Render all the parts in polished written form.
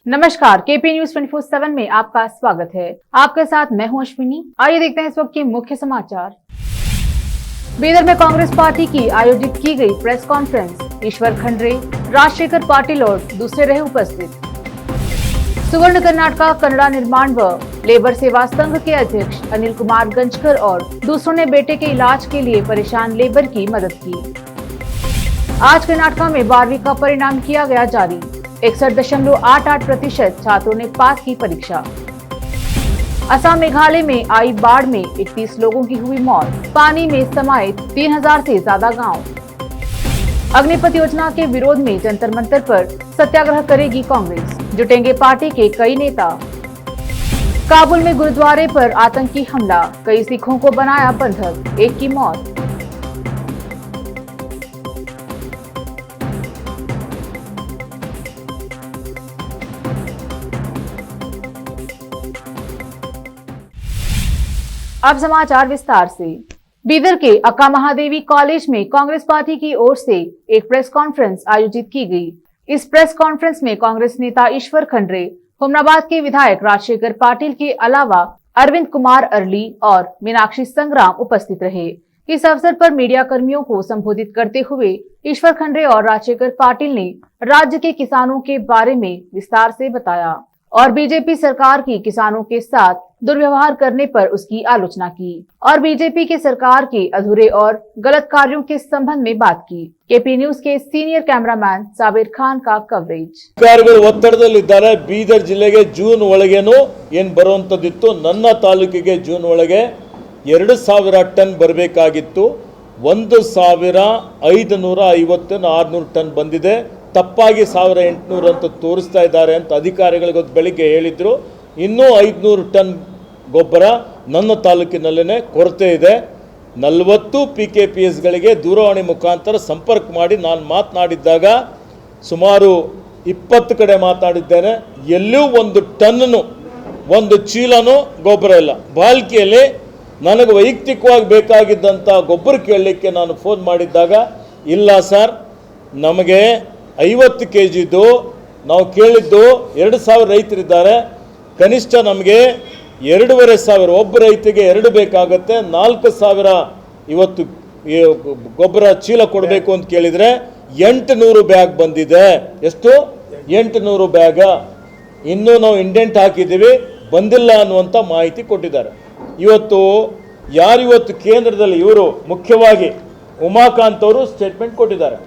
नमस्कार, KP News 24/7 में आपका स्वागत है। आपके साथ मैं हूं अश्विनी। आइए देखते हैं इस वक्त के मुख्य समाचार। बीदर में कांग्रेस पार्टी की आयोजित की गई प्रेस कॉन्फ्रेंस। ईश्वर खंड्रे, राजशेखर पाटिल और दूसरे रहे उपस्थित। सुवर्ण कर्नाटका कन्नड़ा निर्माण व लेबर सेवा संघ के अध्यक्ष अनिल कुमार गंजकर और दूसरों ने बेटे के इलाज के लिए परेशान लेबर की मदद की। आज कर्नाटका में 12वीं का परिणाम किया गया जारी। 61.88% छात्रों ने पास की परीक्षा। असम मेघालय में आई बाढ़ में 31 लोगों की हुई मौत। पानी में समाये 3000 से ज्यादा गांव। अग्निपथ योजना के विरोध में जंतर मंतर पर सत्याग्रह करेगी कांग्रेस। जुटेंगे पार्टी के कई नेता। काबुल में गुरुद्वारे पर आतंकी हमला, कई सिखों को बनाया बंधक, एक की मौत। अब समाचार विस्तार से। बीदर के अक्का महादेवी कॉलेज में कांग्रेस पार्टी की ओर से एक प्रेस कॉन्फ्रेंस आयोजित की गई। इस प्रेस कॉन्फ्रेंस में कांग्रेस नेता ईश्वर खंड्रे, हुमनाबाद के विधायक राजशेखर पाटिल के अलावा अरविंद कुमार अरली और मीनाक्षी संग्राम उपस्थित रहे। इस अवसर पर मीडिया कर्मियों को संबोधित करते हुए ईश्वर खंड्रे और राजशेखर पाटिल ने राज्य के किसानों के बारे में विस्तार से बताया और बीजेपी सरकार की किसानों के साथ दुर्व्यवहार करने पर उसकी आलोचना की और बीजेपी के सरकार के अधूरे और गलत कार्यों के संबंध में बात की। केपी न्यूज के सीनियर कैमरामैन साबिर खान का कवरेज। ಅಧಿಕಾರಿಗಳು ಒತ್ತಡದಲ್ಲಿದ್ದಾರೆ। ಬೀದರ್ ಜಿಲ್ಲೆಗೆ ಜೂನ್ ಒಳಗೇನು ಏನು ಬರುವಂತದಿತ್ತು, ನನ್ನ ತಾಲೂಕಿಗೆ ಜೂನ್ ಒಳಗೆ 2000 ಟನ್ ಬರಬೇಕಾಗಿತ್ತು। 1550 600 ಟನ್ ಬಂದಿದೆ। ತಪ್ಪಾಗಿ 1800 ಅಂತ ತೋರಿಸ್ತಾ ಇದ್ದಾರೆ ಅಂತ ಅಧಿಕಾರಿಗಳಿಗೆ ಬೆಳಿಗ್ಗೆ ಹೇಳಿದ್ರು। ಇನ್ನೂ 500 ಟನ್ ಗೊಬ್ಬರ ನನ್ನ ತಾಲೂಕಿನಲ್ಲೇ ಕೊರತೆ ಇದೆ। 40 PKPSಗಳಿಗೆ ದೂರವಾಣಿ ಮುಖಾಂತರ ಸಂಪರ್ಕ ಮಾಡಿ ನಾನು ಮಾತನಾಡಿದ್ದಾಗ ಸುಮಾರು 20 ಕಡೆ ಮಾತಾಡಿದ್ದೇನೆ। ಎಲ್ಲೂ ಒಂದು ಟನ್ನನು ಒಂದು ಚೀಲನೂ ಗೊಬ್ಬರ ಇಲ್ಲ। ಬಾಲ್ಕಿಯಲ್ಲಿ ನನಗೆ ವೈಯಕ್ತಿಕವಾಗಿ ಬೇಕಾಗಿದ್ದಂಥ ಗೊಬ್ಬರ ಕೇಳಲಿಕ್ಕೆ ನಾನು ಫೋನ್ ಮಾಡಿದ್ದಾಗ ಇಲ್ಲ ಸರ್, ನಮಗೆ 50 kgದು ನಾವು ಕೇಳಿದ್ದು 2000 ರೈತರಿದ್ದಾರೆ, ಕನಿಷ್ಠ ನಮಗೆ 2500 ಒಬ್ಬ ರೈತರಿಗೆ 2 ಬೇಕಾಗುತ್ತೆ, 4000 ಇವತ್ತು ಗೊಬ್ಬರ ಚೀಲ ಕೊಡಬೇಕು ಅಂತ ಕೇಳಿದರೆ 800 ಬ್ಯಾಗ್ ಬಂದಿದೆ। ಎಷ್ಟು? 800 ಬ್ಯಾಗ ಇನ್ನೂ ನಾವು ಇಂಡೆಂಟ್ ಹಾಕಿದ್ದೀವಿ, ಬಂದಿಲ್ಲ ಅನ್ನುವಂಥ ಮಾಹಿತಿ ಕೊಟ್ಟಿದ್ದಾರೆ। ಇವತ್ತು ಕೇಂದ್ರದಲ್ಲಿ ಇವರು ಮುಖ್ಯವಾಗಿ ಉಮಾಕಾಂತ್ ಅವರು ಸ್ಟೇಟ್ಮೆಂಟ್ ಕೊಟ್ಟಿದ್ದಾರೆ।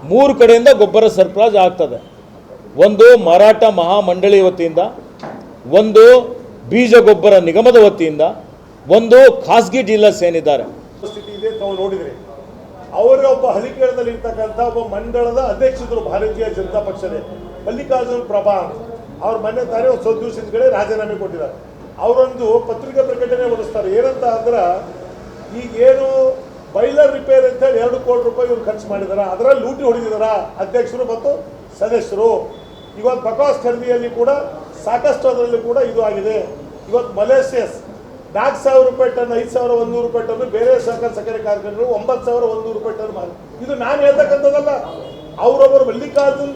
3 ಕಡೆಯಿಂದ ಗೊಬ್ಬರ ಸರಬರಾಜು ಆಗ್ತದೆ। ಒಂದು ಮಾರಾಟ ಮಹಾಮಂಡಳಿ ವತಿಯಿಂದ, ಒಂದು ಬೀಜ ಗೊಬ್ಬರ ನಿಗಮದ ವತಿಯಿಂದ, ಒಂದು ಖಾಸಗಿ ಡೀಲರ್ಸ್ ಏನಿದ್ದಾರೆ ಸ್ಥಿತಿ ಇದೆ ತಾವು ನೋಡಿದ್ರಿ। ಅವರ ಒಬ್ಬ ಹಲಿಕೇಳದಲ್ಲಿ ಇರ್ತಕ್ಕಂಥ ಒಬ್ಬ ಮಂಡಳದ ಅಧ್ಯಕ್ಷರು ಭಾರತೀಯ ಜನತಾ ಪಕ್ಷದ ಮಲ್ಲಿಕಾರ್ಜುನ್ ಪ್ರಭಾ ಅವ್ರ ಮನೆ ತಾನೇ ಒಂದು ಸ್ವಲ್ಪ ದಿವಸದ ಕಡೆ ರಾಜೀನಾಮೆ ಕೊಟ್ಟಿದ್ದಾರೆ। ಅವರೊಂದು ಪತ್ರಿಕಾ ಪ್ರಕಟಣೆ ಹೊರಡಿಸ್ತಾರೆ। ಏನಂತ ಅಂದ್ರೆ ಈಗೇನು ಬೈಲರ್ ರಿಪೇರ್ ಅಂತ ಹೇಳಿ 2 ಕೋಟಿ ರೂಪಾಯಿ ಇವ್ರು ಖರ್ಚು ಮಾಡಿದಾರ, ಅದರಲ್ಲಿ ಲೂಟಿ ಹೊಡೆದಿದಾರ ಅಧ್ಯಕ್ಷರು ಮತ್ತು ಸದಸ್ಯರು। ಇವತ್ತು ಬಕಾಸ್ ಖರೀದಿಯಲ್ಲಿ ಕೂಡ ಸಾಕಷ್ಟು ಅದರಲ್ಲಿ ಕೂಡ ಇದು ಆಗಿದೆ। ಇವತ್ತು ಮಲೇಷಿಯಸ್ 4000 ರೂಪಾಯಿ ಟನ್, 5100 ರೂಪಾಯಿ ಟನ್, ಬೇರೆ ಸಕ್ಕರೆ ಕಾರ್ಖಾನೆಗಳು 9100 ರೂಪಾಯಿ ಟನ್ ಮಾಡಿ। ಇದು ನಾನು ಹೇಳ್ತಕ್ಕಂಥದ್ದಲ್ಲ, ಅವರೊಬ್ಬರು ಮಲ್ಲಿಕಾರ್ಜುನ್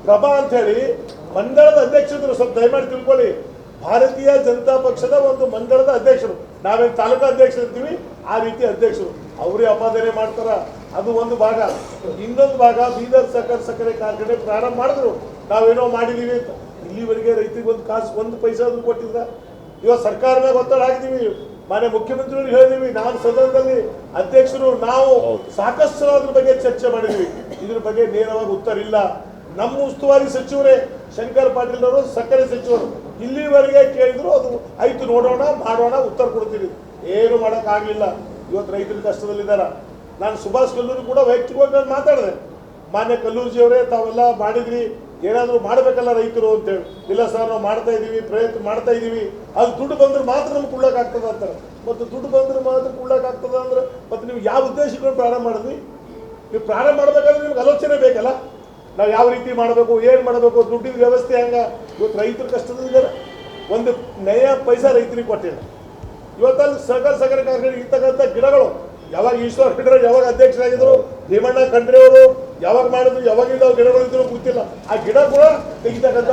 ಪ್ರಭಾ ಅಂತ ಹೇಳಿ ಮಂಡಳದ ಅಧ್ಯಕ್ಷರು, ಸ್ವಲ್ಪ ದಯಮಾಡಿ ತಿಳ್ಕೊಳ್ಳಿ, ಭಾರತೀಯ ಜನತಾ ಪಕ್ಷದ ಒಂದು ಮಂಡಳದ ಅಧ್ಯಕ್ಷರು। ನಾವೇನು ತಾಲೂಕಾ ಅಧ್ಯಕ್ಷರು ಇರ್ತೀವಿ ಆ ರೀತಿ ಅಧ್ಯಕ್ಷರು ಅವರೇ ಅಪಾದನೆ ಮಾಡ್ತಾರ। ಅದು ಒಂದು ಭಾಗ। ಇನ್ನೊಂದು ಭಾಗ ಬೀದರ್ ಸಕ್ಕರೆ ಕಾರ್ಖಾನೆ ಪ್ರಾರಂಭ ಮಾಡಿದ್ರು, ನಾವೇನೋ ಮಾಡಿದೀವಿ ಅಂತ ಇಲ್ಲಿವರೆಗೆ ರೈತರಿಗೆ ಒಂದು ಕಾಸು ಒಂದು ಪೈಸಾ ಆದ್ರೂ ಕೊಟ್ಟಿಲ್ಲ। ಇವತ್ತು ಸರ್ಕಾರ ಮೇಲೆ ಒತ್ತಡ ಹಾಕಿದೀವಿ, ಮಾನ್ಯ ಮುಖ್ಯಮಂತ್ರಿಗಳು ಹೇಳಿದೀವಿ, ನಾನು ಸದನದಲ್ಲಿ ಅಧ್ಯಕ್ಷರು ನಾವು ಸಾಕಷ್ಟು ಅದ್ರ ಬಗ್ಗೆ ಚರ್ಚೆ ಮಾಡಿದ್ವಿ, ಇದ್ರ ಬಗ್ಗೆ ನೇರವಾಗಿ ಉತ್ತರ ಇಲ್ಲ। ನಮ್ಮ ಉಸ್ತುವಾರಿ ಸಚಿವರೇ ಶಂಕರ್ ಪಾಟೀಲ್ ಅವರು ಸಕ್ಕರೆ ಸಚಿವರು ಇಲ್ಲಿವರೆಗೆ ಕೇಳಿದ್ರು, ಅದು ಆಯ್ತು ನೋಡೋಣ ಮಾಡೋಣ ಉತ್ತರ ಕೊಡ್ತೀವಿ, ಏನು ಮಾಡೋಕ್ಕಾಗಲಿಲ್ಲ। ಇವತ್ತು ರೈತರು ಕಷ್ಟದಲ್ಲಿದ್ದಾರೆ। ನಾನು ಸುಭಾಷ್ ಕಲ್ಲೂರಿ ಕೂಡ ವೈಯಕ್ತಿಕವಾಗಿ ನಾನು ಮಾತಾಡಿದೆ, ಮಾನ್ಯ ಕಲ್ಲೂರ್ಜಿಯವರೇ ತಾವೆಲ್ಲ ಮಾಡಿದ್ರಿ, ಏನಾದರೂ ಮಾಡಬೇಕಲ್ಲ ರೈತರು ಅಂತೇಳಿ। ಇಲ್ಲ ಸರ್, ನಾವು ಮಾಡ್ತಾ ಇದ್ದೀವಿ, ಪ್ರಯತ್ನ ಮಾಡ್ತಾ ಇದ್ದೀವಿ, ಅದು ದುಡ್ಡು ಬಂದ್ರೆ ಮಾತ್ರ ನಮ್ಗೆ ಕೊಡ್ಲಿಕ್ಕಾಗ್ತದೆ ಅಂತಾರೆ। ಮತ್ತು ದುಡ್ಡು ಬಂದ್ರೆ ಮಾತ್ರ ಕೊಡ್ಲಿಕ್ಕಾಗ್ತದೆ ಅಂದ್ರೆ ಮತ್ತು ನೀವು ಯಾವ ಉದ್ದೇಶಗಳು ಪ್ರಾರಂಭ ಮಾಡಿದ್ವಿ? ನೀವು ಪ್ರಾರಂಭ ಮಾಡಬೇಕಾದ್ರೆ ನಿಮ್ಗೆ ಆಲೋಚನೆ ಬೇಕಲ್ಲ, ನಾವು ಯಾವ ರೀತಿ ಮಾಡಬೇಕು, ಏನು ಮಾಡಬೇಕು, ದುಡ್ಡಿನ ವ್ಯವಸ್ಥೆ ಹೆಂಗೆ? ಇವತ್ತು ರೈತರು ಕಷ್ಟದಲ್ಲಿದ್ದಾರೆ, ಒಂದು ನಯ ಪೈಸಾ ರೈತರಿಗೆ ಕೊಟ್ಟಿಲ್ಲ। ಇವತ್ತಲ್ಲಿ ಸಕ್ಕರೆ ಕಾರ್ಖಾನೆ ಇರ್ತಕ್ಕಂಥ ಗಿಡಗಳು ಯಾವಾಗ ಈಶ್ವರ್ ಖಂಡ್ರೆ ಯಾವಾಗ ಅಧ್ಯಕ್ಷರಾಗಿದ್ರು, ಭೀಮಣ್ಣ ಖಂಡ್ರೆ ಅವರು ಯಾವಾಗ ಮಾಡಿದ್ರು, ಯಾವಾಗ ಇದಾವ ಗಿಡಗಳಿದ್ರು ಗೊತ್ತಿಲ್ಲ. ಆ ಗಿಡ ಕೂಡ ತೆಗಿತಕ್ಕಂಥ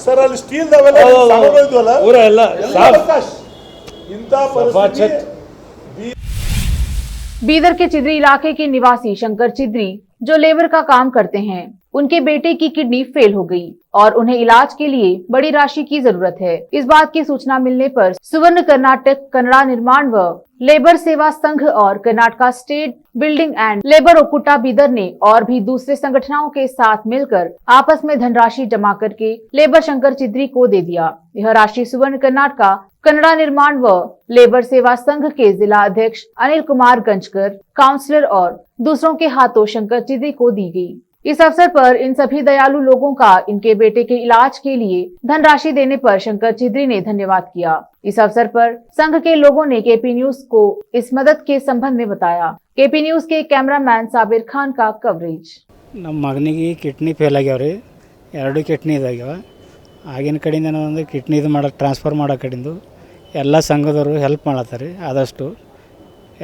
ಸರ್ ಅಲ್ಲಿ ಸ್ಟೀಲ್ ಇದ್ವಲ್ಲ ಇಂಥ ಪರಿಸ್ಥಿತಿ. बीदर के चिदरी इलाके के निवासी शंकर चिदरी जो लेबर का काम करते हैं, उनके बेटे की किडनी फेल हो गई और उन्हें इलाज के लिए बड़ी राशि की जरूरत है। इस बात की सूचना मिलने पर सुवर्ण कर्नाटक कन्नड़ा निर्माण व लेबर सेवा संघ और Karnataka State Building and Labour ओकुटा बीदर ने और भी दूसरे संगठनों के साथ मिलकर आपस में धनराशि जमा करके लेबर शंकर चिदरी को दे दिया। यह राशि सुवर्ण कर्नाटका कन्नड़ा निर्माण व लेबर सेवा संघ के जिला अध्यक्ष अनिल कुमार गंजकर, काउंसलर और दूसरों के हाथों शंकर चिदरी को दी गई। इस अवसर पर इन सभी दयालु लोगों का इनके बेटे के इलाज के लिए धनराशि देने पर शंकर चिदरी ने धन्यवाद किया। इस अवसर पर संघ के लोगों ने केपी न्यूज को इस मदद के संबंध में बताया। केपी न्यूज के कैमरामैन साबिर खान का कवरेज। ನಮ್ಮ ಮಗನಿಗೆ ಕಿಡ್ನಿ ಫೇಲ್ ಆಗ್ಯಾವ್ರಿ, 2 ಕಿಡ್ನಿ ಇದಾಗ್ಯಾವ. ಆಗಿನ ಕಡೆಯಿಂದ ಒಂದು ಕಿಡ್ನಿ ಇದು ಮಾಡೋಕೆ ಟ್ರಾನ್ಸ್ಫರ್ ಮಾಡೋ ಕಡೆಯಿಂದ ಎಲ್ಲ ಸಂಘದವರು ಹೆಲ್ಪ್ ಮಾಡತ್ತಾರೆ. ಆದಷ್ಟು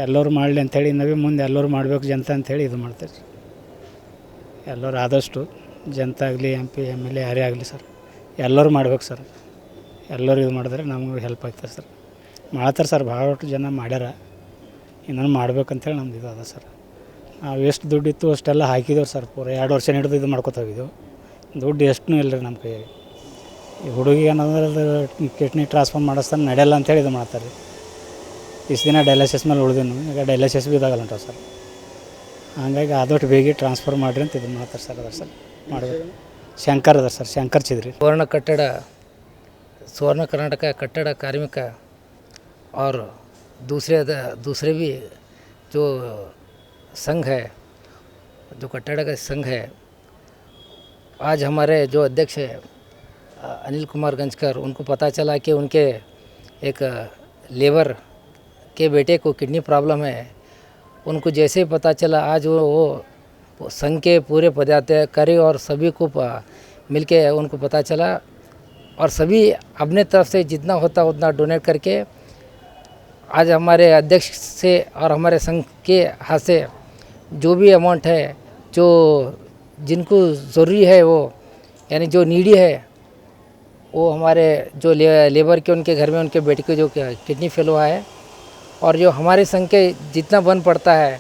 ಎಲ್ಲರೂ ಮಾಡಲಿ ಅಂಥೇಳಿ ನಾವೇ ಮುಂದೆ ಎಲ್ಲರೂ ಮಾಡಬೇಕು ಜನತೆ ಅಂಥೇಳಿ ಇದು ಮಾಡ್ತಾರೆ. ಎಲ್ಲರೂ ಆದಷ್ಟು ಜನತೆ ಆಗಲಿ MP MLA ಯಾರೇ ಆಗಲಿ ಸರ್ ಎಲ್ಲರೂ ಮಾಡ್ಬೇಕು ಸರ್. ಎಲ್ಲರೂ ಇದು ಮಾಡಿದ್ರೆ ನಮಗೂ ಹೆಲ್ಪ್ ಆಗ್ತದೆ ಸರ್. ಮಾಡ್ತಾರೆ ಸರ್, ಭಾಳಷ್ಟು ಜನ ಮಾಡ್ಯಾರ, ಇನ್ನೊಂದು ಮಾಡ್ಬೇಕಂತೇಳಿ ನಮ್ದು ಇದು ಅದ ಸರ್. ನಾವು ಎಷ್ಟು ದುಡ್ಡಿತ್ತು ಅಷ್ಟೆಲ್ಲ ಹಾಕಿದ್ದೇವೆ ಸರ್. ಪೂರ 2 ವರ್ಷ ಹಿಡಿದು ಇದು ಮಾಡ್ಕೊತ ಹೋಗಿದ್ದೆವು. ದುಡ್ಡು ಎಷ್ಟು ಇಲ್ಲ ರೀ ನಮ್ಮ ಕೈಯಾಗ. ಈ ಹುಡುಗಿಗೆ ಏನಂದ್ರೆ ಅದು ಕಿಡ್ನಿ ಟ್ರಾನ್ಸ್ಫರ್ ಮಾಡಿಸ್ತಾನೆ ನಡೆಯಲ್ಲ ಅಂತೇಳಿ ಇದು ಮಾಡ್ತಾರೆ ರೀ. ಇಷ್ಟು ದಿನ ಡಯಾಲಿಸಿಸ್ ಮೇಲೆ ಉಳಿದೀನಿ, ಈಗ ಡಯಾಲಿಸಿಸ್ ಬಿ ಇದಾಗಲ್ಲ ಉಂಟು ಸರ್. ಹಾಗಾಗಿ ಆದಷ್ಟು ಬೇಗ ಟ್ರಾನ್ಸ್ಫರ್ ಮಾಡಿರಿ ಅಂತ ಇದು ಮಾಡ್ತಾರೆ ಸರ್. ಅದ ಸರ್ ಮಾಡಬೇಕು. ಶಂಕರ್ ಅದ ಸರ್, ಶಂಕರ್ ಚಿದ್ರಿ. स्वर्ण कर्नाटक कट्टड़ कार्मिक और दूसरे भी जो संघ है, जो कट्टड़ का संघ है, आज हमारे जो अध्यक्ष है अनिल कुमार गंजकर, उनको पता चला कि उनके एक लेबर के बेटे को किडनी प्रॉब्लम है। उनको जैसे ही पता चला, आज वो संघ के पूरे पदाधिकारी और सभी को मिलके उनको पता चला और सभी अपने तरफ से जितना होता उतना डोनेट करके आज हमारे अध्यक्ष से और हमारे संघ के हाथ से जो भी अमाउंट है, जो जिनको ज़रूरी है, वो यानी जो नीडी है, वो हमारे जो लेबर के उनके घर में उनके बेटे को जो किडनी फेल हुआ है, और जो हमारे संघ के जितना बन पड़ता है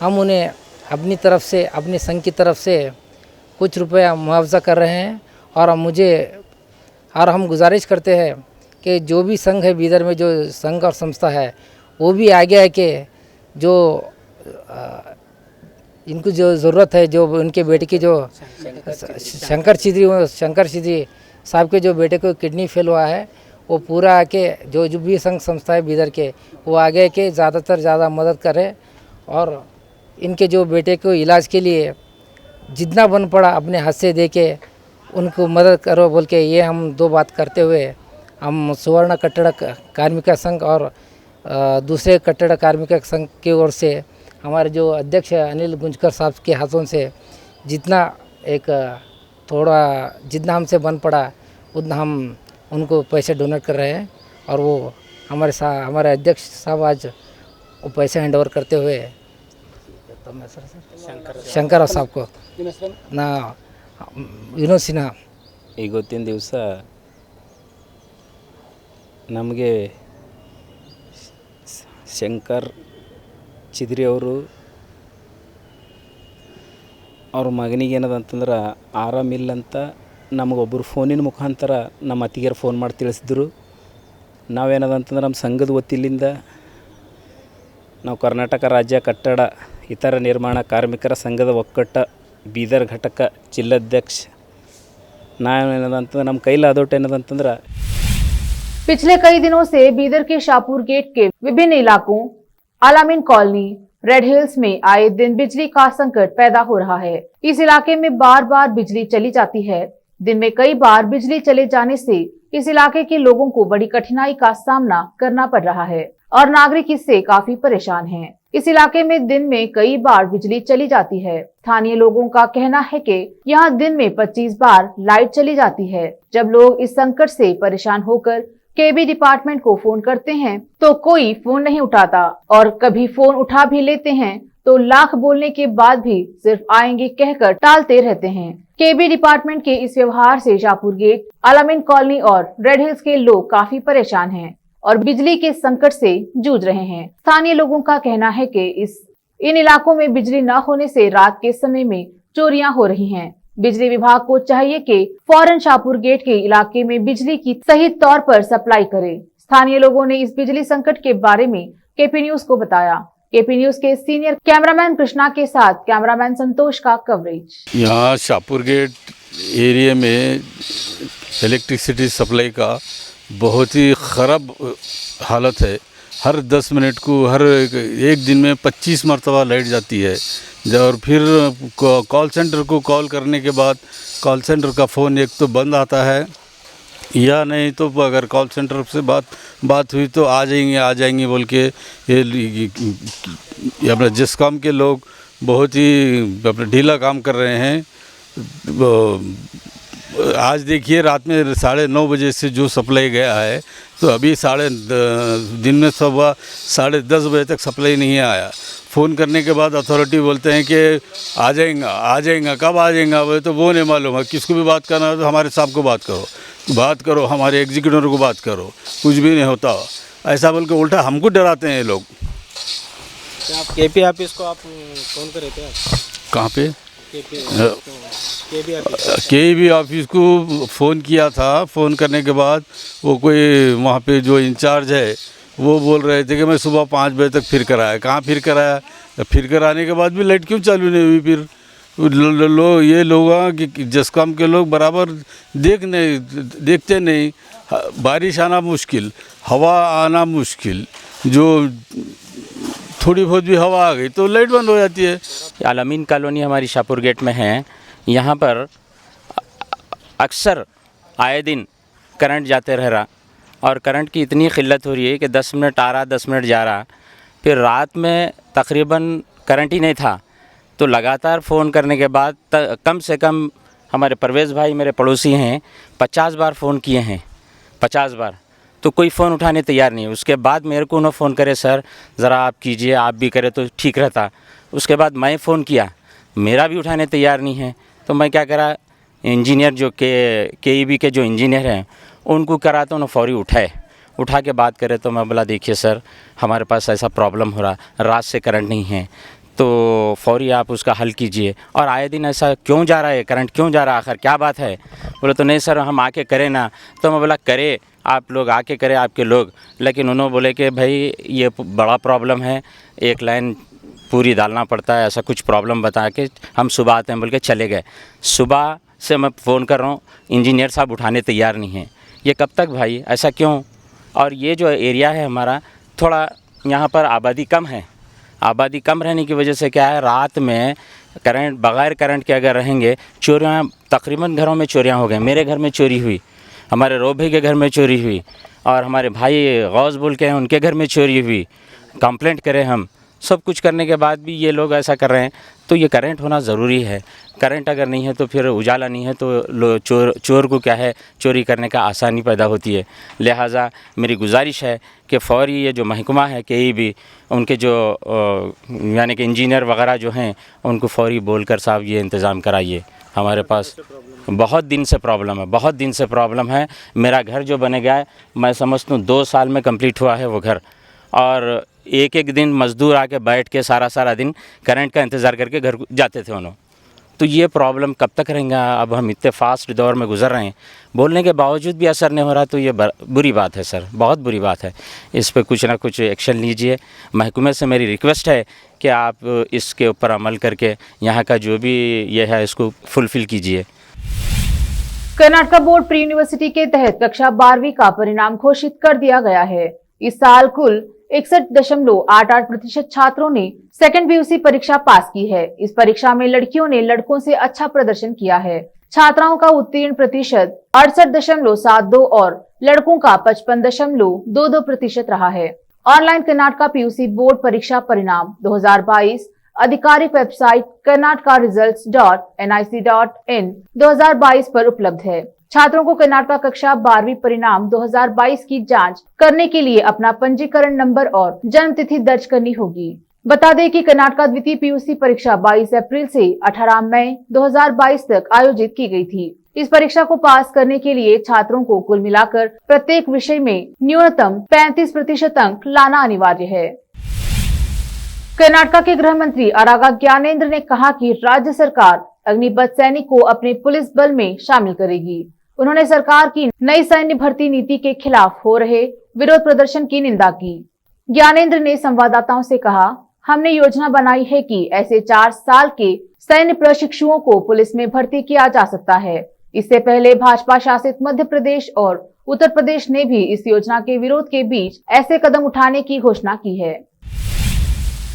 हम उन्हें अपनी तरफ से, अपने संघ की तरफ से कुछ रुपया मुआवजा कर रहे हैं। और हम गुजारिश करते हैं कि जो भी संघ है बीदर में, जो संघ और संस्था है, वो भी आगे आके जो इनको जो ज़रूरत है, जो उनके बेटे की जो शंकर चिदरी साहब के जो बेटे को किडनी फेल हुआ है, वो पूरा आके जो भी संघ संस्था है बीदर के, वो आगे के ज़्यादा मदद करें और इनके जो बेटे को इलाज के लिए जितना बन पड़ा अपने हाथ से दे के उनको मदद करो बोल के, ये हम 2 बात करते हुए हम सुवर्ण कट्टड़ कार्मिक संघ और दूसरे कट्टड़ कार्मिक संघ की ओर से हमारे जो अध्यक्ष है अनिल गुंजकर साहब के हाथों से जितना जितना हमसे बन पड़ा उतना हम उनको पैसे डोनेट कर रहे हैं। और वो हमारे अध्यक्ष साहब आज वो पैसे हैंड ओवर करते हुए शंकर साहब को ना ವಿನೋದ್ ಸಿನ್ಹಾ. ಇವತ್ತಿನ ದಿವಸ ನಮಗೆ ಶಂಕರ್ ಚಿದ್ರಿ ಅವರು ಅವ್ರ ಮಗನಿಗೆ ಏನದಂತಂದ್ರೆ ಆರಾಮಿಲ್ಲಂತ ನಮಗೊಬ್ಬರು ಫೋನಿನ ಮುಖಾಂತರ ನಮ್ಮ ಅತ್ತಿಗೆರು ಫೋನ್ ಮಾಡಿ ತಿಳಿಸಿದ್ರು. ನಾವೇನದಂತಂದ್ರೆ ನಮ್ಮ ಸಂಘದ ವತಿಯಿಂದ ನಾವು ಕರ್ನಾಟಕ ರಾಜ್ಯ ಕಟ್ಟಡ ಇತರ ನಿರ್ಮಾಣ ಕಾರ್ಮಿಕರ ಸಂಘದ ಒಕ್ಕೂಟ बीदर घटक जिलाध्यक्ष नम कैलादोटे। पिछले कई दिनों से बीदर के शाहपुर गेट के विभिन्न इलाकों आलामीन कॉलोनी, रेड हिल्स में आए दिन बिजली का संकट पैदा हो रहा है। इस इलाके में बार बार बिजली चली जाती है। दिन में कई बार बिजली चले जाने से इस इलाके के लोगों को बड़ी कठिनाई का सामना करना पड़ रहा है और नागरिक इससे काफी परेशान हैं। इस इलाके में दिन में कई बार बिजली चली जाती है। स्थानीय लोगों का कहना है कि यहाँ दिन में 25 बार लाइट चली जाती है। जब लोग इस संकट से परेशान होकर केबी डिपार्टमेंट को फोन करते हैं तो कोई फोन नहीं उठाता और कभी फोन उठा भी लेते हैं तो लाख बोलने के बाद भी सिर्फ आएंगे कहकर टालते रहते हैं। केबी डिपार्टमेंट के इस व्यवहार से शाहपुर गेट, अलामीन कॉलोनी और रेड हिल्स के लोग काफी परेशान हैं और बिजली के संकट से जूझ रहे हैं। स्थानीय लोगों का कहना है कि इन इलाकों में बिजली न होने से रात के समय में चोरियां हो रही हैं। बिजली विभाग को चाहिए कि फौरन शाहपुर गेट के इलाके में बिजली की सही तौर पर सप्लाई करे। स्थानीय लोगों ने इस बिजली संकट के बारे में केपी न्यूज को बताया। केपी न्यूज के सीनियर कैमरामैन कृष्णा के साथ कैमरामैन संतोष का कवरेज। यहाँ शाहपुर गेट एरिया में इलेक्ट्रिसिटी सप्लाई का बहुत ही ख़राब हालत है। हर 10 मिनट को हर एक दिन में 25 मरतबा लाइट जाती है और फिर कॉल सेंटर को कॉल करने के बाद कॉल सेंटर का फ़ोन एक तो बंद आता है या नहीं तो अगर कॉल सेंटर से बात हुई तो आ जाएंगे बोल के ये अपने जिसकॉम के लोग बहुत ही अपना ढीला काम कर रहे हैं। आज देखिए रात में 9:30 बजे से जो सप्लाई गया है तो अभी दिन में सुबह 10:30 बजे तक सप्लाई नहीं आया। फ़ोन करने के बाद अथॉरिटी बोलते हैं कि आ जाएगा कब आ जाएगा तो वो नहीं मालूम है। किसको भी बात करना है तो हमारे साहब को बात करो हमारे एग्जीक्यूटिव को बात करो, कुछ भी नहीं होता। ऐसा बोल के उल्टा हमको डराते हैं ये लोग। क्या आप केपी ऑफिस को आप फ़ोन करे थे? कहाँ पे? केबी ऑफिस को फ़ोन किया था। फ़ोन करने के बाद वो कोई वहाँ पे जो इंचार्ज है वो बोल रहे थे कि मैं सुबह 5 बजे तक फिर कराया। कहाँ फिर कराया? फिर कराने के बाद भी लाइट क्यों चालू नहीं हुई? फिर ये लोग कि जिसकॉम के लोग बराबर देखते नहीं। बारिश आना मुश्किल, हवा आना मुश्किल, जो थोड़ी बहुत भी हवा आ गई तो लाइट बंद हो जाती है। अलामीन कॉलोनी हमारी शाहपुर गेट में है। यहाँ पर अक्सर आए दिन करंट जाते रह रहा और करंट की इतनी किल्लत हो रही है कि 10 मिनट आ रहा 10 मिनट जा रहा। फिर रात में तकरीबन करंट ही नहीं था तो लगातार फ़ोन करने के बाद कम से कम हमारे परवेज़ भाई मेरे पड़ोसी हैं 50 बार फ़ोन किए हैं, 50 बार, तो कोई फ़ोन उठाने तैयार नहीं है। उसके बाद मेरे को उन्होंने फ़ोन करे, सर ज़रा आप कीजिए, आप भी करें तो ठीक रहता। उसके बाद मैं फ़ोन किया, मेरा भी उठाने तैयार नहीं है। तो मैं क्या करा, इंजीनियर जो केईबी के जो इंजीनियर हैं उनको करा तो उन्होंने फौरी उठा के बात करे। तो मैं बोला देखिए सर हमारे पास ऐसा प्रॉब्लम हो रहा, रात से करंट नहीं है तो फौरी आप उसका हल कीजिए। और आए दिन ऐसा क्यों जा रहा है, करंट क्यों जा रहा है, आखिर क्या बात है? बोले तो नहीं सर हम आके करें ना। तो मैं बोला करे आप लोग आके करें आपके लोग, लेकिन उन्होंने बोले कि भाई ये बड़ा प्रॉब्लम है, एक लाइन पूरी डालना पड़ता है, ऐसा कुछ प्रॉब्लम बता के हम सुबह आते हैं बोल के चले गए। सुबह से मैं फ़ोन कर रहा हूँ, इंजीनियर साहब उठाने तैयार नहीं हैं। ये कब तक भाई, ऐसा क्यों? और ये जो एरिया है हमारा थोड़ा यहाँ पर आबादी कम है। आबादी कम रहने की वजह से क्या है, रात में करंट बग़ैर करंट के अगर रहेंगे, चोरियाँ तकरीबन घरों में चोरियाँ हो गई। मेरे घर में चोरी हुई, हमारे रोबे के घर में चोरी हुई और हमारे भाई गौस बोल के हैं उनके घर में चोरी हुई। कंप्लेंट करें हम, सब कुछ करने के बाद भी ये लोग ऐसा कर रहे हैं। तो ये करंट होना ज़रूरी है। करंट अगर नहीं है तो फिर उजाला नहीं है तो चोर को क्या है, चोरी करने का आसानी पैदा होती है। लिहाजा मेरी गुजारिश है कि फ़ौरी ये जो महकमा है केईबी, उनके जो यानी कि इंजीनियर वगैरह जो हैं उनको फ़ौरी बोलकर साहब ये इंतज़ाम कराइए। हमारे पास बहुत दिन से प्रॉब्लम है, बहुत दिन से प्रॉब्लम है। मेरा घर जो बने गया है मैं समझता हूँ 2 साल में कंप्लीट हुआ है वो घर, और एक दिन मज़दूर आके बैठ के सारा दिन करंट का इंतज़ार करके घर जाते थे उन्होंने। तो ये प्रॉब्लम कब तक रहेंगे? अब हम इतने फास्ट दौर में गुजर रहे हैं, बोलने के बावजूद भी असर नहीं हो रहा, तो ये बुरी बात है सर, बहुत बुरी बात है। इस पर कुछ ना कुछ एक्शन लीजिए। महकमे से मेरी रिक्वेस्ट है कि आप इसके ऊपर अमल करके यहाँ का जो भी ये है इसको फुलफ़िल कीजिए। कर्नाटका बोर्ड प्री यूनिवर्सिटी के तहत कक्षा 12वीं का परिणाम घोषित कर दिया गया है। इस साल कुल 61.88% छात्रों ने सेकंड पीयूसी परीक्षा पास की है। इस परीक्षा में लड़कियों ने लड़कों से अच्छा प्रदर्शन किया है। छात्राओं का उत्तीर्ण प्रतिशत 68.72 और लड़कों का 55.22% रहा है। ऑनलाइन कर्नाटका पीयूसी बोर्ड परीक्षा परिणाम 2022 आधिकारिक वेबसाइट कर्नाटका results.nic.in 2022 पर उपलब्ध है। छात्रों को कर्नाटक कक्षा 12वीं परिणाम 2022 की जांच करने के लिए अपना पंजीकरण नंबर और जन्म तिथि दर्ज करनी होगी। बता दें कि कर्नाटक द्वितीय पीयूसी परीक्षा 22 अप्रैल से 18 मई 2022 तक आयोजित की गई थी। इस परीक्षा को पास करने के लिए छात्रों को कुल मिलाकर प्रत्येक विषय में न्यूनतम 35% अंक लाना अनिवार्य है। कर्नाटक के गृह मंत्री आरगा ज्ञानेंद्र ने कहा कि राज्य सरकार अग्निपथ सैनिक को अपने पुलिस बल में शामिल करेगी। उन्होंने सरकार की नई सैन्य भर्ती नीति के खिलाफ हो रहे विरोध प्रदर्शन की निंदा की। ज्ञानेंद्र ने संवाददाताओं से कहा, हमने योजना बनाई है कि ऐसे 4 साल के सैन्य प्रशिक्षुओं को पुलिस में भर्ती किया जा सकता है। इससे पहले भाजपा शासित मध्य प्रदेश और उत्तर प्रदेश ने भी इस योजना के विरोध के बीच ऐसे कदम उठाने की घोषणा की है।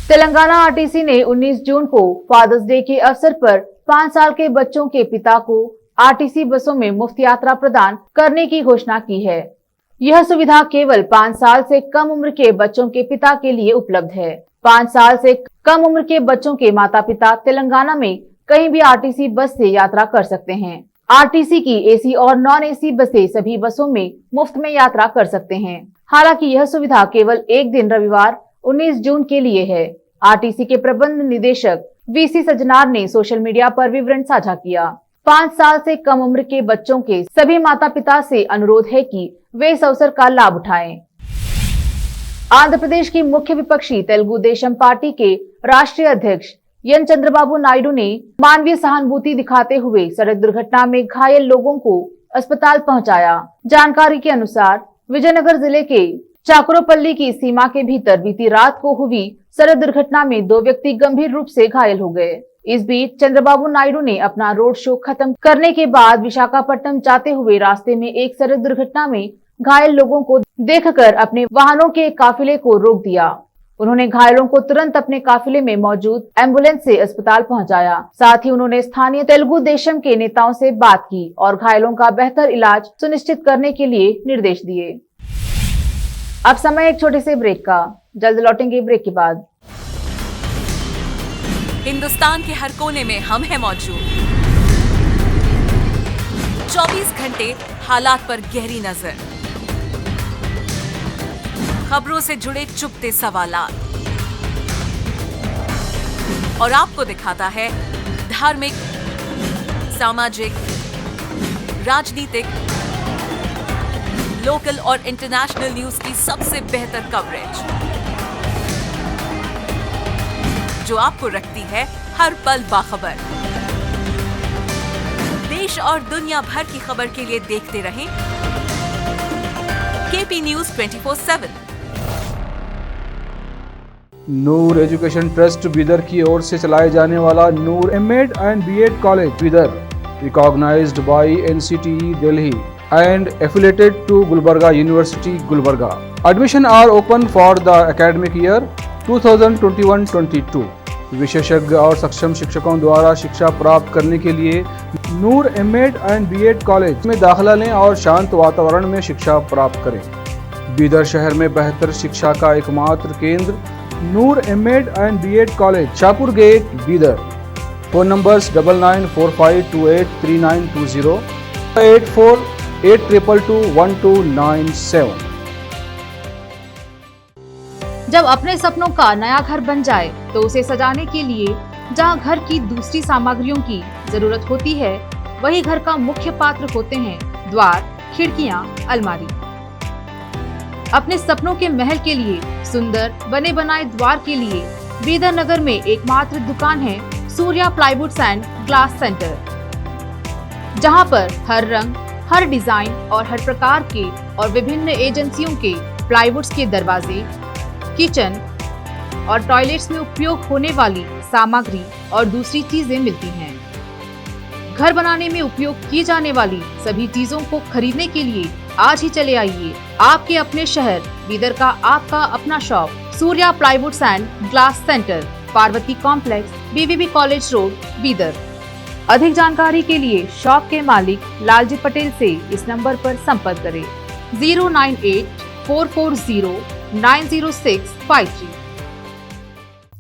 तेलंगाना आरटीसी ने 19 जून को फादर्स डे के अवसर पर 5 साल के बच्चों के पिता को आरटीसी बसों में मुफ्त यात्रा प्रदान करने की घोषणा की है। यह सुविधा केवल 5 साल से कम उम्र के बच्चों के पिता के लिए उपलब्ध है। 5 साल से कम उम्र के बच्चों के माता पिता तेलंगाना में कहीं भी आरटीसी बस से यात्रा कर सकते हैं। आरटीसी की एसी और नॉन एसी बसें सभी बसों में मुफ्त में यात्रा कर सकते हैं। हालांकि यह सुविधा केवल एक दिन रविवार 19 जून के लिए है। आरटीसी के प्रबंध निदेशक वीसी सजनार ने सोशल मीडिया पर विवरण साझा किया। 5 साल से कम उम्र के बच्चों के सभी माता पिता से अनुरोध है कि वे इस अवसर का लाभ उठाएं। आंध्र प्रदेश की मुख्य विपक्षी तेलुगु देशम पार्टी के राष्ट्रीय अध्यक्ष एन चंद्रबाबू नायडू ने मानवीय सहानुभूति दिखाते हुए सड़क दुर्घटना में घायल लोगों को अस्पताल पहुंचाया। जानकारी के अनुसार विजयनगर जिले के चाकुरोपल्ली की सीमा के भीतर बीती रात को हुई सड़क दुर्घटना में 2 व्यक्ति गंभीर रूप से घायल हो गए। इस बीच चंद्रबाबू नायडू ने अपना रोड शो खत्म करने के बाद विशाखापट्टनम जाते हुए रास्ते में एक सड़क दुर्घटना में घायल लोगों को देखकर अपने वाहनों के काफिले को रोक दिया। उन्होंने घायलों को तुरंत अपने काफिले में मौजूद एम्बुलेंस से अस्पताल पहुंचाया। साथ ही उन्होंने स्थानीय तेलुगु देशम के नेताओं से बात की और घायलों का बेहतर इलाज सुनिश्चित करने के लिए निर्देश दिए। अब समय एक छोटे से ब्रेक का, जल्द लौटेंगे ब्रेक के बाद। हिंदुस्तान के हर कोने में हम हैं मौजूद। 24 घंटे हालात पर गहरी नजर, खबरों से जुड़े चुपते सवालात और आपको दिखाता है धार्मिक, सामाजिक, राजनीतिक, लोकल और इंटरनेशनल न्यूज की सबसे बेहतर कवरेज जो आपको रखती है हर पल बाखबर। देश और दुनिया भर की खबर के लिए देखते रहें KP News 24/7। Noor Education Trust Bidar की ओर से चलाए जाने वाला Noor MEd and BEd College Bidar, recognised by NCTE Delhi and affiliated to Gulbarga University, Gulbarga. Admission are open for the academic year 2021-22. विशेषज्ञ और सक्षम शिक्षकों द्वारा शिक्षा प्राप्त करने के लिए नूर एमएड एंड बीएड कॉलेज में दाखिला लें और शांत वातावरण में शिक्षा प्राप्त करें। बीदर शहर में बेहतर शिक्षा का एकमात्र केंद्र Noor MEd and BEd College, Shahpur Gate, Bidar. Phone numbers 9945283920, 8482221297। जब अपने सपनों का नया घर बन जाए तो उसे सजाने के लिए जहां घर की दूसरी सामग्रियों की जरूरत होती है, वही घर का मुख्य पात्र होते हैं द्वार, खिड़कियां, अलमारी। अपने सपनों के महल के लिए सुंदर बने बनाए द्वार के लिए बीदर नगर में एकमात्र दुकान है Surya Plywoods and Glass centre, जहां पर हर रंग, हर डिजाइन और हर प्रकार के और विभिन्न एजेंसियों के प्लाईवुड्स के दरवाजे, किचन और टॉयलेट्स में उपयोग होने वाली सामग्री और दूसरी चीजें मिलती हैं। घर बनाने में उपयोग की जाने वाली सभी चीजों को खरीदने के लिए आज ही चले आइए आपके अपने शहर बीदर का आपका अपना shop Surya Plywoods and Glass Centre, Parvati Complex, BVB College Road, Bidar. अधिक जानकारी के लिए शॉप के मालिक लालजी पटेल से इस नंबर पर संपर्क करें 09844090653।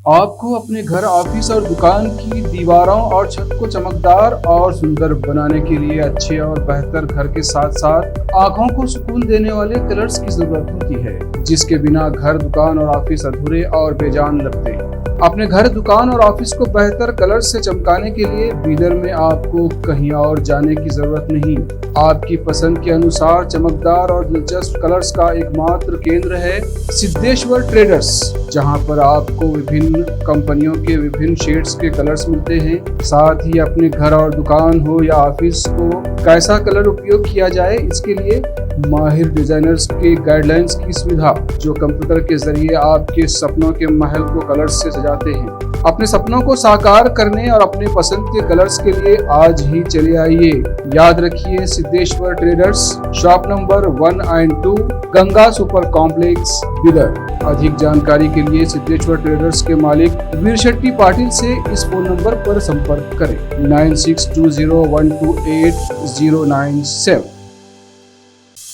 आपको अपने घर, ऑफिस और दुकान की दीवारों और छत को चमकदार और सुंदर बनाने के लिए अच्छे और बेहतर घर के साथ साथ आंखों को सुकून देने वाले कलर्स की जरूरत होती है, जिसके बिना घर, दुकान और ऑफिस अधूरे और बेजान लगते हैं। अपने घर, दुकान और ऑफिस को बेहतर कलर से चमकाने के लिए बीदर में आपको कहीं और जाने की जरूरत नहीं। आपकी पसंद के अनुसार चमकदार और दिलचस्प कलर्स का एकमात्र केंद्र है सिद्धेश्वर ट्रेडर्स, जहां पर आपको विभिन्न कंपनियों के विभिन्न शेड्स के कलर्स मिलते हैं। साथ ही अपने घर और दुकान हो या ऑफिस को कैसा कलर उपयोग किया जाए, इसके लिए माहिर डिजाइनर्स के गाइडलाइंस की सुविधा, जो कंप्यूटर के जरिए आपके सपनों के महल को कलर्स से सजाते हैं। अपने सपनों को साकार करने और अपने पसंद के कलर्स के लिए आज ही चले आइए। याद रखिए, Siddheshwar traders, shop number 1 and 2, Ganga super complex, Bidar. अधिक जानकारी के लिए सिद्धेश्वर ट्रेडर्स के मालिक वीर शेट्टी पाटिल से इस फोन नंबर पर संपर्क करें 9620128097।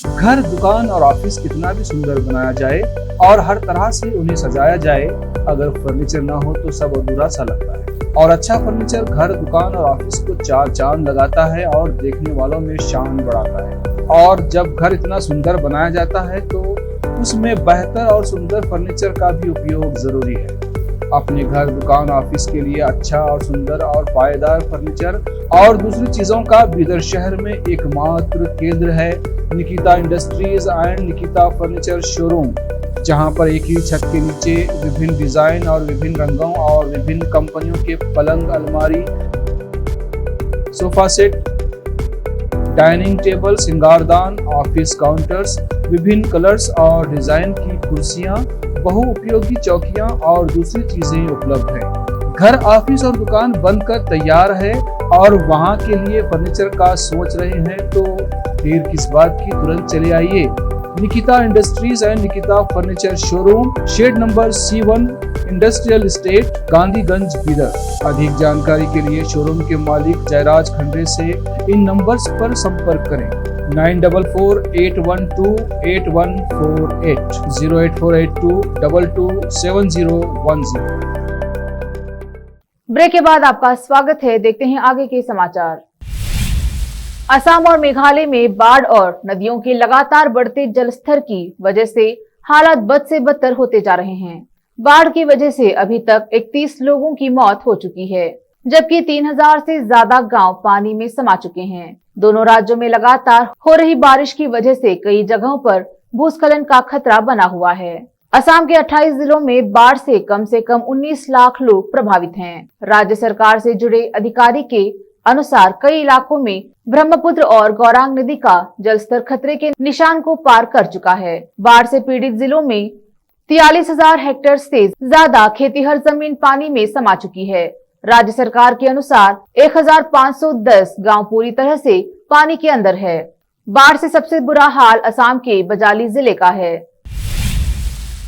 घर, दुकान और ऑफिस कितना भी सुंदर बनाया जाए और हर तरह से उन्हें सजाया जाए, अगर फर्नीचर ना हो तो सब अधूरा सा लगता है। और अच्छा फर्नीचर घर, दुकान और ऑफिस को चार चांद लगाता है और देखने वालों में शान बढ़ाता है। और जब घर इतना सुंदर बनाया जाता है तो उसमें बेहतर और सुंदर फर्नीचर का भी उपयोग जरूरी है। अपने घर, दुकान, ऑफिस के लिए अच्छा और सुंदर और पायदार फर्नीचर और दूसरी चीजों का बीदर शहर में एकमात्र केंद्र है Nikita industries and Nikita furniture showroom, जहां पर एक ही छत के नीचे विभिन्न डिजाइन और विभिन्न रंगों और विभिन्न कंपनियों के पलंग, अलमारी, सोफा सेट, डाइनिंग टेबल, सिंगारदान, ऑफिस काउंटर्स, विभिन्न कलर्स और डिजाइन की कुर्सियां, बहुउपयोगी चौकियां और दूसरी चीजें उपलब्ध हैं। घर, ऑफिस और दुकान बनकर तैयार है और वहां के लिए फर्नीचर का सोच रहे हैं तो देर किस बात की, तुरंत चले आइए। Nikita industries and Nikita furniture showroom, shed number C1, industrial estate, Gandhiganj, Bidar. अधिक जानकारी के लिए शोरूम के मालिक जयराज खंडे से इन नंबर्स पर संपर्क करें 9448128148 08482227010। ब्रेक के बाद आपका स्वागत है। देखते हैं आगे के समाचार। असम और मेघालय में बाढ़ और नदियों के लगातार बढ़ते जलस्तर की वजह से हालात बद से बदतर होते जा रहे हैं। बाढ़ की वजह से अभी तक 31 लोगों की मौत हो चुकी है, जबकि 3000 से ज्यादा गांव पानी में समा चुके हैं। दोनों राज्यों में लगातार हो रही बारिश की वजह से कई जगहों पर भूस्खलन का खतरा बना हुआ है। असम के 28 जिलों में बाढ़ से कम 19 लाख लोग प्रभावित हैं। राज्य सरकार से जुड़े अधिकारी के अनुसार कई इलाकों में ब्रह्मपुत्र और गौरांग नदी का जलस्तर खतरे के निशान को पार कर चुका है। बाढ़ से पीड़ित जिलों में 43,000 हेक्टेयर से ज्यादा खेतीहर जमीन पानी में समा चुकी है। राज्य सरकार के अनुसार 1510 गांव पूरी तरह से पानी के अंदर है। बाढ़ से सबसे बुरा हाल असम के बजाली जिले का है।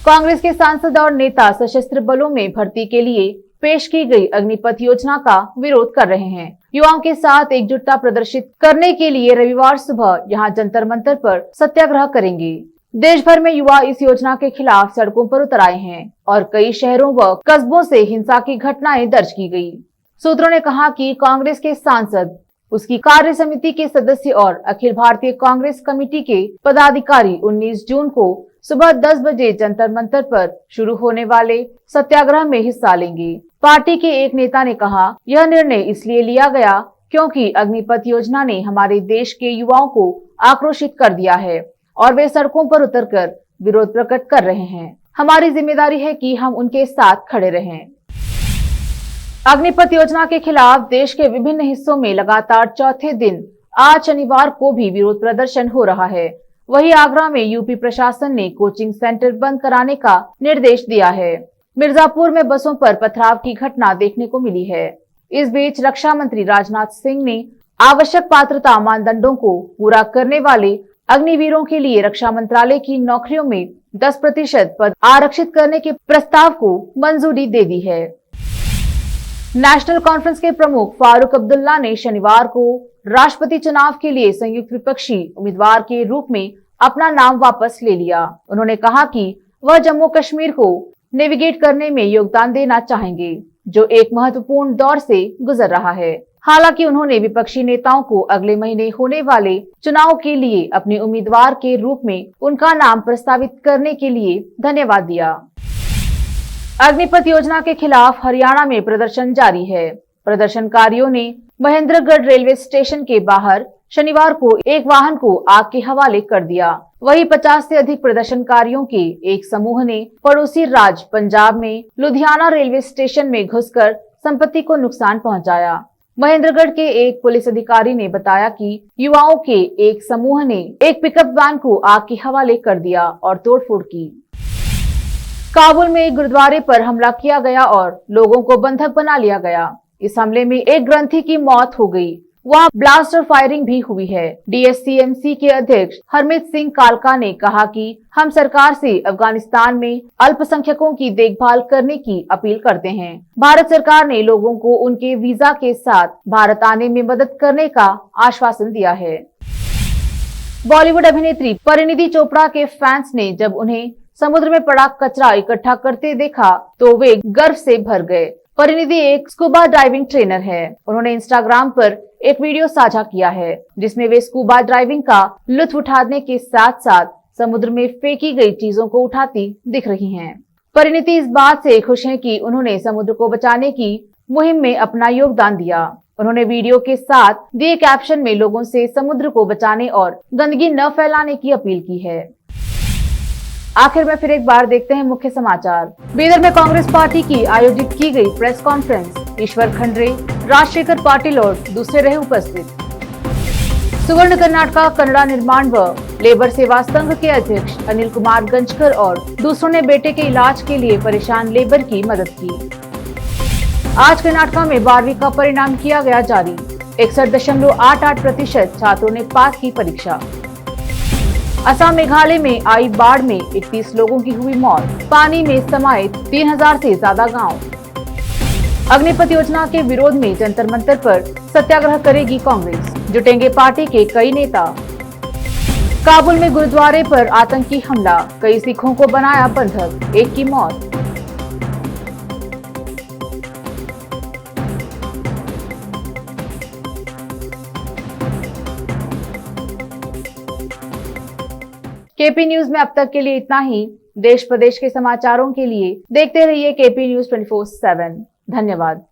कांग्रेस के सांसद और नेता सशस्त्र बलों में भर्ती के लिए पेश की गई अग्निपथ योजना का विरोध कर रहे हैं। युवाओं के साथ एकजुटता प्रदर्शित करने के लिए रविवार सुबह यहां जंतर मंतर पर सत्याग्रह करेंगे। देश भर में युवा इस योजना के खिलाफ सड़कों पर उतर आए हैं और कई शहरों व कस्बों से हिंसा की घटनाएं दर्ज की गई। सूत्रों ने कहा कि कांग्रेस के सांसद, उसकी कार्य समिति के सदस्य और अखिल भारतीय कांग्रेस कमेटी के पदाधिकारी 19 जून को सुबह 10 बजे जंतर मंतर पर शुरू होने वाले सत्याग्रह में हिस्सा लेंगे। पार्टी के एक नेता ने कहा, यह निर्णय इसलिए लिया गया क्योंकि अग्निपथ योजना ने हमारे देश के युवाओं को आक्रोशित कर दिया है और वे सड़कों पर उतरकर विरोध प्रकट कर रहे हैं। हमारी जिम्मेदारी है कि हम उनके साथ खड़े रहें। अग्निपथ योजना के खिलाफ देश के विभिन्न हिस्सों में लगातार चौथे दिन आज शनिवार को भी विरोध प्रदर्शन हो रहा है। वहीं आगरा में यूपी प्रशासन ने कोचिंग सेंटर बंद कराने का निर्देश दिया है। मिर्जापुर में बसों पर पथराव की घटना देखने को मिली है। इस बीच रक्षा मंत्री राजनाथ सिंह ने आवश्यक पात्रता मानदंडों को पूरा करने वाले अग्निवीरों के लिए रक्षा मंत्रालय की नौकरियों में 10% पद आरक्षित करने के प्रस्ताव को मंजूरी दे दी है। नेशनल कॉन्फ्रेंस के प्रमुख फारूक अब्दुल्ला ने शनिवार को राष्ट्रपति चुनाव के लिए संयुक्त विपक्षी उम्मीदवार के रूप में अपना नाम वापस ले लिया। उन्होंने कहा कि वह जम्मू कश्मीर को नेविगेट करने में योगदान देना चाहेंगे, जो एक महत्वपूर्ण दौर से गुजर रहा है। हालांकि उन्होंने विपक्षी नेताओं को अगले महीने होने वाले चुनाव के लिए अपने उम्मीदवार के रूप में उनका नाम प्रस्तावित करने के लिए धन्यवाद दिया। अग्निपथ योजना के खिलाफ हरियाणा में प्रदर्शन जारी है। प्रदर्शनकारियों ने महेंद्रगढ़ रेलवे स्टेशन के बाहर शनिवार को एक वाहन को आग के हवाले कर दिया। वहीं 50 से अधिक प्रदर्शनकारियों के एक समूह ने पड़ोसी राज्य पंजाब में लुधियाना रेलवे स्टेशन में घुसकर संपत्ति को नुकसान पहुंचाया। महेंद्रगढ़ के एक पुलिस अधिकारी ने बताया कि युवाओं के एक समूह ने एक पिकअप वैन को आग के हवाले कर दिया और तोड़फोड़ की। काबुल में एक गुरुद्वारे पर हमला किया गया और लोगों को बंधक बना लिया गया। इस हमले में एक ग्रंथी की मौत हो गई। वहाँ ब्लास्ट और फायरिंग भी हुई है। DSCMC के अध्यक्ष हरमीत सिंह कालका ने कहा कि हम सरकार से अफगानिस्तान में अल्पसंख्यकों की देखभाल करने की अपील करते हैं। भारत सरकार ने लोगों को उनके वीजा के साथ भारत आने में मदद करने का आश्वासन दिया है। बॉलीवुड अभिनेत्री परिणीति चोपड़ा के फैंस ने जब उन्हें समुद्र में पड़ा कचरा इकट्ठा करते देखा तो वे गर्व से भर गए। परिणीति एक स्कूबा डाइविंग ट्रेनर है। उन्होंने इंस्टाग्राम पर एक वीडियो साझा किया है जिसमें वे स्कूबा ड्राइविंग का लुत्फ उठाने के साथ साथ समुद्र में फेंकी गई चीजों को उठाती दिख रही हैं। परिणीति इस बात से खुश हैं कि उन्होंने समुद्र को बचाने की मुहिम में अपना योगदान दिया। उन्होंने वीडियो के साथ दिए कैप्शन में लोगों से समुद्र को बचाने और गंदगी न फैलाने की अपील की है। आखिर में फिर एक बार देखते हैं मुख्य समाचार। बीदर में कांग्रेस पार्टी की आयोजित की गई प्रेस कॉन्फ्रेंस। ईश्वर खंड्रे, राजशेखर पाटिल और दूसरे रहे उपस्थित। सुवर्ण कर्नाटका कन्नड़ा निर्माण व लेबर सेवा संघ के अध्यक्ष अनिल कुमार गंजकर और दूसरों ने बेटे के इलाज के लिए परेशान लेबर की मदद की। आज कर्नाटका में 12वीं का परिणाम किया गया जारी। 61.88% छात्रों ने पास की परीक्षा। असम मेघालय में आई बाढ़ में 31 लोगों की हुई मौत। पानी में समाये 3000 से ज्यादा गांव। अग्निपथ योजना के विरोध में जंतर मंतर पर सत्याग्रह करेगी कांग्रेस, जुटेंगे पार्टी के कई नेता। काबुल में गुरुद्वारे पर आतंकी हमला, कई सिखों को बनाया बंधक, एक की मौत। केपी न्यूज में अब तक के लिए इतना ही। देश प्रदेश के समाचारों के लिए देखते रहिए केपी न्यूज 24/7। धन्यवाद।